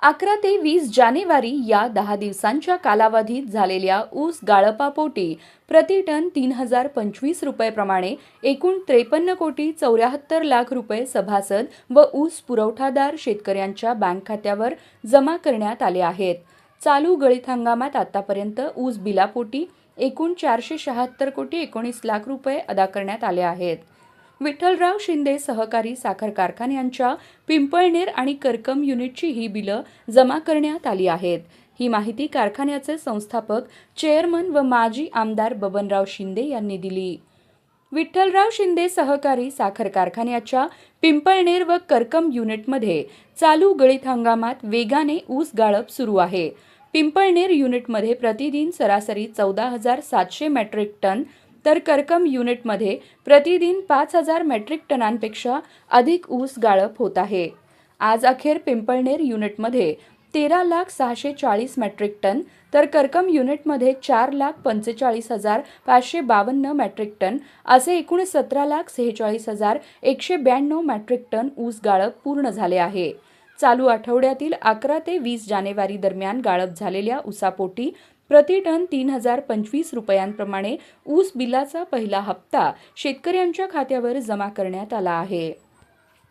11 ते 20 जानेवारी या 10 दिवसांच्या कालावधीत झालेल्या ऊस गाळपापोटी प्रति टन 3025 रुपये प्रमाणे एकूण 53,74,00,000 रुपये सभासद व ऊस पुरवठादार शेतकऱ्यांच्या बँक खात्यावर जमा करण्यात आले आहेत. चालू गळीत हंगामात आतापर्यंत ऊस बिलापोटी एकूण 476,19,00,000 रुपये अदा करण्यात आले आहेत. विठ्ठलराव शिंदे सहकारी साखर कारखान्यांच्या पिंपळनेर आणि करकम युनिटची ही बिलं जमा करण्यात आली आहेत. ही माहिती कारखान्याचे संस्थापक, चेअरमन व माजी आमदार बबनराव शिंदे यांनी दिली. विठ्ठलराव शिंदे सहकारी साखर कारखान्याच्या पिंपळनेर व करकम युनिटमध्ये चालू गळीत हंगामात वेगाने ऊस गाळप सुरू आहे. पिंपळनेर युनिटमध्ये प्रतिदिन सरासरी 14,700 मेट्रिक टन तर करकम युनिटमध्ये प्रतिदिन 5,000 मेट्रिक टनांपेक्षा अधिक ऊस गाळप होत आहे. आज अखेर पिंपळनेर युनिटमध्ये 13,640 मेट्रिक टन तर करकम युनिटमध्ये 4,45,552 मेट्रिक टन असे एकूण 17,46,192 मेट्रिक टन ऊस गाळप पूर्ण झाले आहे. चालू आठवड्यातील 11 ते 20 जानेवारी दरम्यान गाळप झालेल्या ऊसापोटी प्रति टन 3025 रुपयांप्रमाणे ऊस बिलाचा पहिला हप्ता शेतकऱ्यांच्या खात्यावर जमा करण्यात आला आहे.